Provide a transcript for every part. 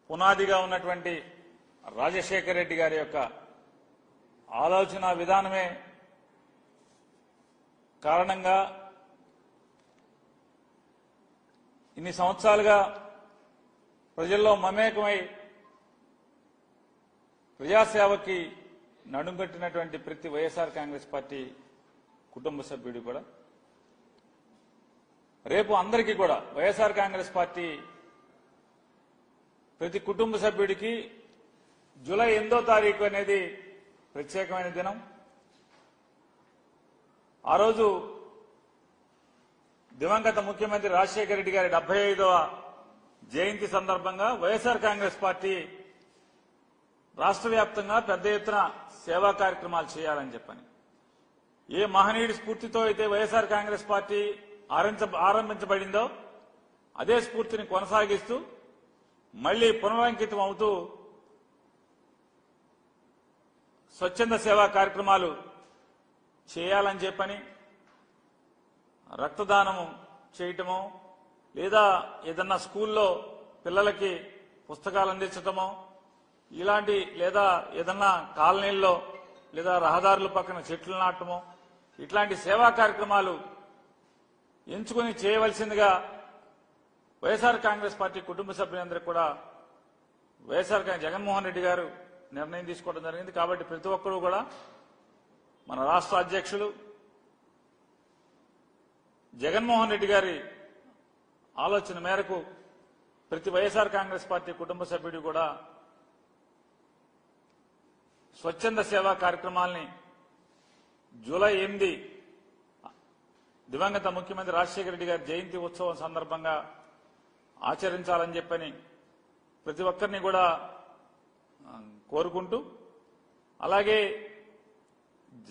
పునాదిగా ఉన్నటువంటి రాజశేఖర రెడ్డి గారి యొక్క ఆలోచన విధానమే కారణంగా ఇన్ని సంవత్సరాలుగా ప్రజల్లో మమేకమై ప్రజాసేవకి నడుంకట్టినటువంటి ప్రతి వైఎస్ఆర్ కాంగ్రెస్ పార్టీ కుటుంబ సభ్యుడు కూడా రేపు అందరికీ కూడా వైఎస్ఆర్ కాంగ్రెస్ పార్టీ ప్రతి కుటుంబ సభ్యుడికి జూలై 8వ తారీఖు అనేది ప్రత్యేకమైన దినం. ఆ రోజు దివంగత ముఖ్యమంత్రి రాజశేఖర రెడ్డి గారి 75వ జయంతి సందర్భంగా వైఎస్ఆర్ కాంగ్రెస్ పార్టీ రాష్ట్ర వ్యాప్తంగా పెద్ద ఎత్తున సేవా కార్యక్రమాలు చేయాలని చెప్పని ఏ మహనీయుడి స్ఫూర్తితో అయితే వైఎస్ఆర్ కాంగ్రెస్ పార్టీ ఆరంభించబడిందో అదే స్ఫూర్తిని కొనసాగిస్తూ మళ్లీ పునరంకితం అవుతూ స్వచ్ఛంద సేవా కార్యక్రమాలు చేయాలని చెప్పని రక్తదానము చేయటమో లేదా ఏదన్నా స్కూల్లో పిల్లలకి పుస్తకాలు అందించటమో ఇలాంటి లేదా ఏదన్నా కాలనీల్లో లేదా రహదారుల పక్కన చెట్లు నాటమో ఇట్లాంటి సేవా కార్యక్రమాలు ఎంచుకుని చేయవలసిందిగా వైఎస్ఆర్ కాంగ్రెస్ పార్టీ కుటుంబ సభ్యులందరికీ కూడా వైఎస్ఆర్ జగన్మోహన్ రెడ్డి గారు నిర్ణయం తీసుకోవడం జరిగింది. కాబట్టి ప్రతి ఒక్కరూ కూడా మన రాష్ట్ర అధ్యక్షులు జగన్మోహన్ రెడ్డి గారి ఆలోచన మేరకు ప్రతి వైఎస్ఆర్ కాంగ్రెస్ పార్టీ కుటుంబ సభ్యుడు కూడా స్వచ్ఛంద సేవా కార్యక్రమాల్ని జూలై 8 దివంగత ముఖ్యమంత్రి రాజశేఖర రెడ్డి గారి జయంతి ఉత్సవం సందర్భంగా ఆచరించాలని చెప్పని ప్రతి ఒక్కరిని కూడా కోరుకుంటూ అలాగే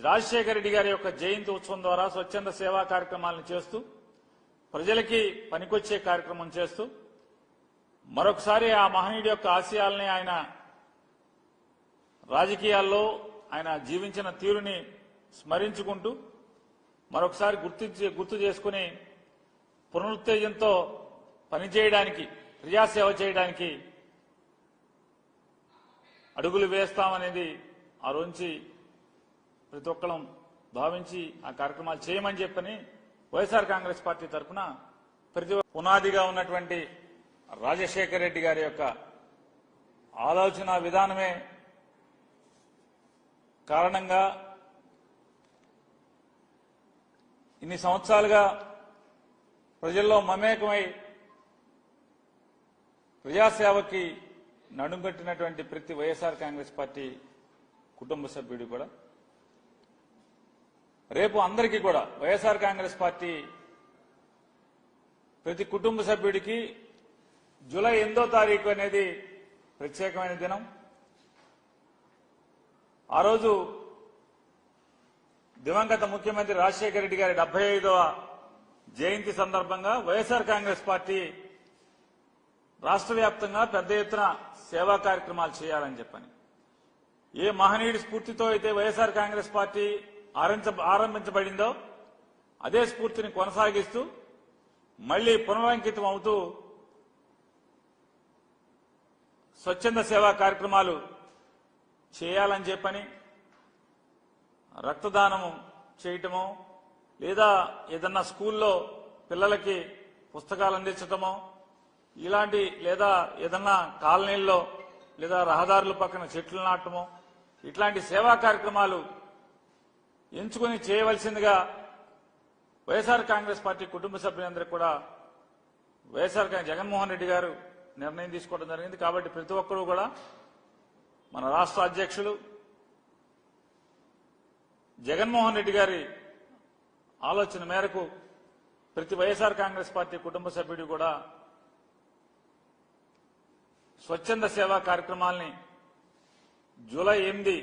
రాజశేఖర రెడ్డి గారి యొక్క జయంతి ఉత్సవం ద్వారా స్వచ్ఛంద సేవా కార్యక్రమాలను చేస్తూ ప్రజలకి పనికొచ్చే కార్యక్రమం చేస్తూ మరొకసారి ఆ మహనీయుడి యొక్క ఆశయాల్ని ఆయన రాజకీయాల్లో ఆయన జీవించిన తీరుని స్మరించుకుంటూ మరొకసారి గుర్తు చేసుకుని పునరుత్తేజంతో పనిచేయడానికి ప్రజాసేవ చేయడానికి అడుగులు వేస్తామనేది ఆ రోజు ప్రతి ఒక్కరం భావించి ఆ కార్యక్రమాలు చేయమని చెప్పని వైఎస్ఆర్ కాంగ్రెస్ పార్టీ తరఫున ప్రతి పునాదిగా ఉన్నటువంటి రాజశేఖర రెడ్డి గారి యొక్క ఆలోచన విధానమే కారణంగా ఇన్ని సంవత్సరాలుగా ప్రజల్లో మమేకమై ప్రజాసేవకి నడుంకట్టినటువంటి ప్రతి వైఎస్ఆర్ కాంగ్రెస్ పార్టీ కుటుంబ సభ్యుడు కూడా రేపు అందరికీ కూడా వైఎస్ఆర్ కాంగ్రెస్ పార్టీ ప్రతి కుటుంబ సభ్యుడికి జూలై 8వ తారీఖు అనేది ప్రత్యేకమైన దినం. ఆ రోజు దివంగత ముఖ్యమంత్రి రాజశేఖర రెడ్డి గారి 75వ జయంతి సందర్భంగా వైఎస్ఆర్ కాంగ్రెస్ పార్టీ రాష్ట్ర వ్యాప్తంగా పెద్ద ఎత్తున సేవా కార్యక్రమాలు చేయాలని చెప్పని ఏ మహనీయుడి స్ఫూర్తితో అయితే వైఎస్ఆర్ కాంగ్రెస్ పార్టీ ఆరంభించబడిందో అదే స్ఫూర్తిని కొనసాగిస్తూ మళ్లీ పునరంకితం అవుతూ స్వచ్ఛంద సేవా కార్యక్రమాలు చేయాలని చెప్పని రక్తదానము చేయటమో లేదా ఏదన్నా స్కూల్లో పిల్లలకి పుస్తకాలు అందించటమో ఇలాంటి లేదా ఏదన్నా కాలనీల్లో లేదా రహదారుల పక్కన చెట్లు నాటమో ఇట్లాంటి సేవా కార్యక్రమాలు ఎంచుకుని చేయవలసిందిగా వైఎస్ఆర్ కాంగ్రెస్ పార్టీ కుటుంబ సభ్యులందరికీ కూడా వైఎస్ఆర్ జగన్మోహన్ రెడ్డి గారు నిర్ణయం తీసుకోవడం జరిగింది. కాబట్టి ప్రతి ఒక్కరూ కూడా మన రాష్ట్ర అధ్యక్షులు జగన్మోహన్ రెడ్డి గారి ఆలోచన మేరకు ప్రతి వైఎస్ఆర్ కాంగ్రెస్ పార్టీ కుటుంబ సభ్యుడు కూడా స్వచ్ఛంద సేవా కార్యక్రమాల్ని జూలై 8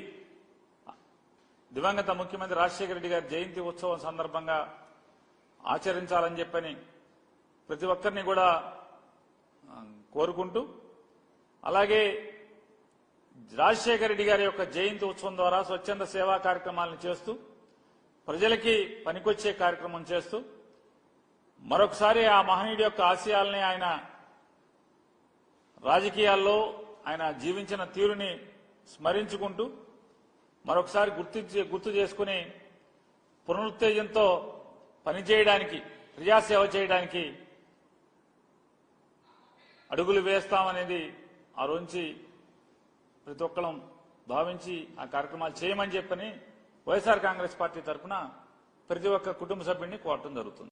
దివంగత ముఖ్యమంత్రి రాజశేఖర రెడ్డి గారి జయంతి ఉత్సవం సందర్భంగా ఆచరించాలని చెప్పని ప్రతి ఒక్కరిని కూడా కోరుకుంటూ అలాగే రాజశేఖర రెడ్డి గారి యొక్క జయంతి ఉత్సవం ద్వారా స్వచ్ఛంద సేవా కార్యక్రమాలను చేస్తూ ప్రజలకి పనికొచ్చే కార్యక్రమం చేస్తూ మరొకసారి ఆ మహనీయుడి యొక్క ఆశయాల్ని ఆయన రాజకీయాల్లో ఆయన జీవించిన తీరుని స్మరించుకుంటూ మరొకసారి గుర్తు చేసుకుని పునరుత్తేజంతో పనిచేయడానికి, ప్రజాసేవ చేయడానికి అడుగులు వేస్తామనేది ఆ రోజు ప్రతి ఒక్కరం భావించి ఆ కార్యక్రమాలు చేయమని చెప్పని వైఎస్ఆర్ కాంగ్రెస్ పార్టీ తరఫున ప్రతి ఒక్క కుటుంబ సభ్యుడిని కోరటం జరుగుతుంది.